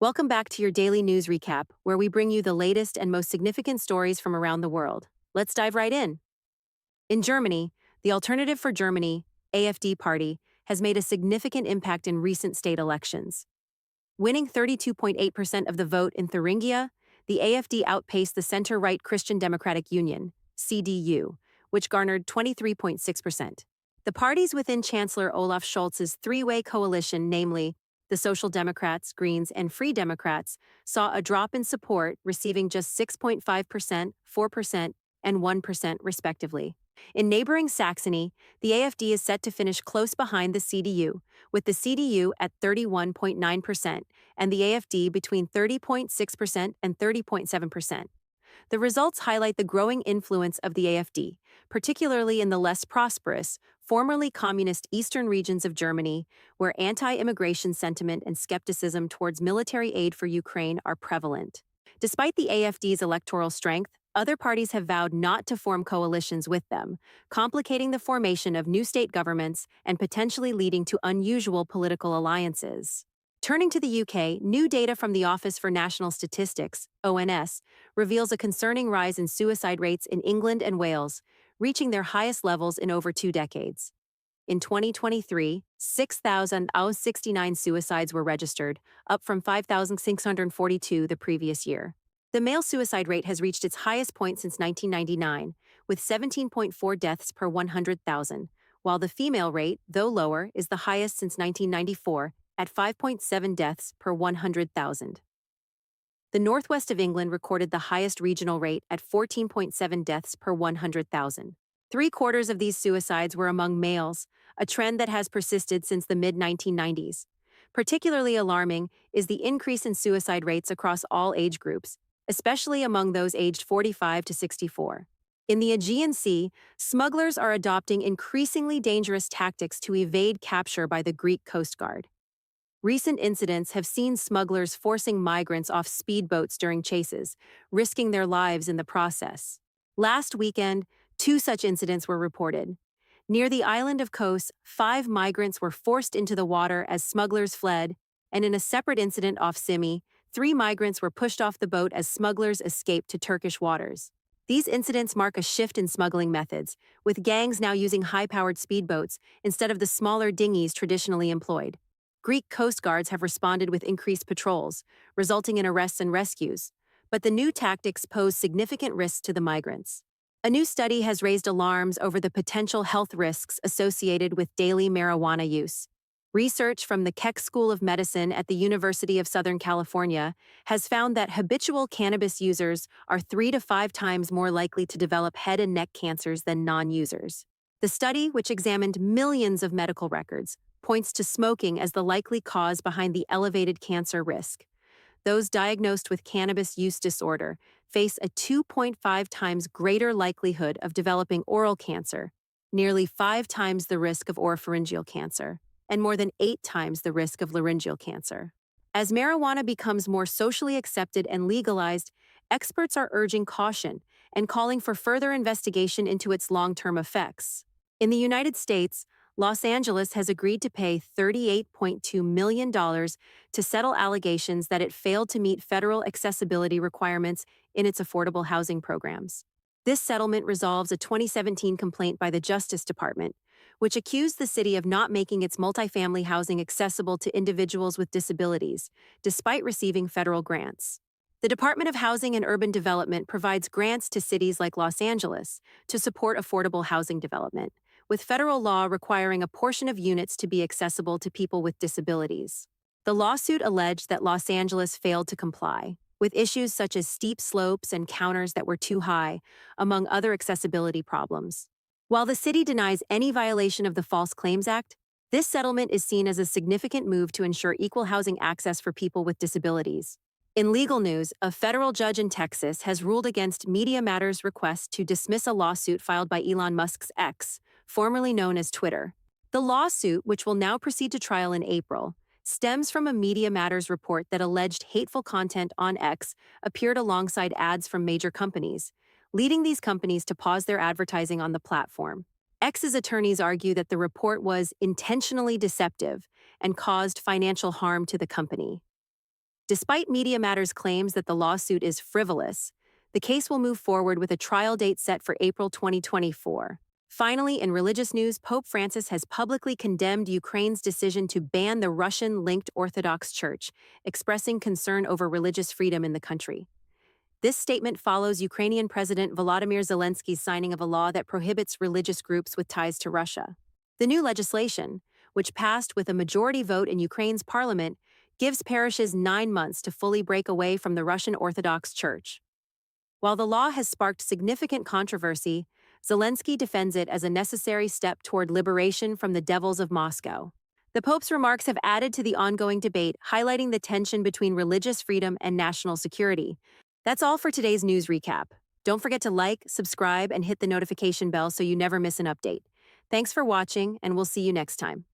Welcome back to your daily news recap, where we bring you the latest and most significant stories from around the world. Let's dive right in. In Germany, the Alternative for Germany, AfD party, has made a significant impact in recent state elections. Winning 32.8% of the vote in Thuringia, the AfD outpaced the center-right Christian Democratic Union, CDU, which garnered 23.6%. The parties within Chancellor Olaf Scholz's three-way coalition, namely the Social Democrats, Greens, and Free Democrats, saw a drop in support, receiving just 6.5%, 4%, and 1% respectively. In neighboring Saxony, the AfD is set to finish close behind the CDU, with the CDU at 31.9% and the AfD between 30.6% and 30.7%. The results highlight the growing influence of the AfD, particularly in the less prosperous, formerly communist eastern regions of Germany, where anti-immigration sentiment and skepticism towards military aid for Ukraine are prevalent. Despite the AfD's electoral strength, other parties have vowed not to form coalitions with them, complicating the formation of new state governments and potentially leading to unusual political alliances. Turning to the UK, new data from the Office for National Statistics, ONS, reveals a concerning rise in suicide rates in England and Wales, reaching their highest levels in over 2 decades. In 2023, 6,069 suicides were registered, up from 5,642 the previous year. The male suicide rate has reached its highest point since 1999, with 17.4 deaths per 100,000, while the female rate, though lower, is the highest since 1994, at 5.7 deaths per 100,000. The northwest of England recorded the highest regional rate at 14.7 deaths per 100,000. Three-quarters of these suicides were among males, a trend that has persisted since the mid-1990s. Particularly alarming is the increase in suicide rates across all age groups, especially among those aged 45 to 64. In the Aegean Sea, smugglers are adopting increasingly dangerous tactics to evade capture by the Greek Coast Guard. Recent incidents have seen smugglers forcing migrants off speedboats during chases, risking their lives in the process. Last weekend, 2 such incidents were reported. Near the island of Kos, 5 migrants were forced into the water as smugglers fled, and in a separate incident off Simi, 3 migrants were pushed off the boat as smugglers escaped to Turkish waters. These incidents mark a shift in smuggling methods, with gangs now using high-powered speedboats instead of the smaller dinghies traditionally employed. Greek coast guards have responded with increased patrols, resulting in arrests and rescues, but the new tactics pose significant risks to the migrants. A new study has raised alarms over the potential health risks associated with daily marijuana use. Research from the Keck School of Medicine at the University of Southern California has found that habitual cannabis users are 3 to 5 times more likely to develop head and neck cancers than non-users. The study, which examined millions of medical records, points to smoking as the likely cause behind the elevated cancer risk. Those diagnosed with cannabis use disorder face a 2.5 times greater likelihood of developing oral cancer, nearly 5 times the risk of oropharyngeal cancer, and more than 8 times the risk of laryngeal cancer. As marijuana becomes more socially accepted and legalized, experts are urging caution and calling for further investigation into its long-term effects. In the United States, Los Angeles has agreed to pay $38.2 million to settle allegations that it failed to meet federal accessibility requirements in its affordable housing programs. This settlement resolves a 2017 complaint by the Justice Department, which accused the city of not making its multifamily housing accessible to individuals with disabilities, despite receiving federal grants. The Department of Housing and Urban Development provides grants to cities like Los Angeles to support affordable housing development, with federal law requiring a portion of units to be accessible to people with disabilities. The lawsuit alleged that Los Angeles failed to comply, with issues such as steep slopes and counters that were too high, among other accessibility problems. While the city denies any violation of the False Claims Act, this settlement is seen as a significant move to ensure equal housing access for people with disabilities. In legal news, a federal judge in Texas has ruled against Media Matters' request to dismiss a lawsuit filed by Elon Musk's X, formerly known as Twitter. The lawsuit, which will now proceed to trial in April, stems from a Media Matters report that alleged hateful content on X appeared alongside ads from major companies, leading these companies to pause their advertising on the platform. X's attorneys argue that the report was intentionally deceptive and caused financial harm to the company. Despite Media Matters' claims that the lawsuit is frivolous, the case will move forward with a trial date set for April 2024. Finally, in religious news, Pope Francis has publicly condemned Ukraine's decision to ban the Russian-linked Orthodox Church, expressing concern over religious freedom in the country. This statement follows Ukrainian President Volodymyr Zelensky's signing of a law that prohibits religious groups with ties to Russia. The new legislation, which passed with a majority vote in Ukraine's parliament, gives parishes 9 months to fully break away from the Russian Orthodox Church. While the law has sparked significant controversy, Zelensky defends it as a necessary step toward liberation from the devils of Moscow. The Pope's remarks have added to the ongoing debate, highlighting the tension between religious freedom and national security. That's all for today's news recap. Don't forget to like, subscribe, and hit the notification bell so you never miss an update. Thanks for watching, and we'll see you next time.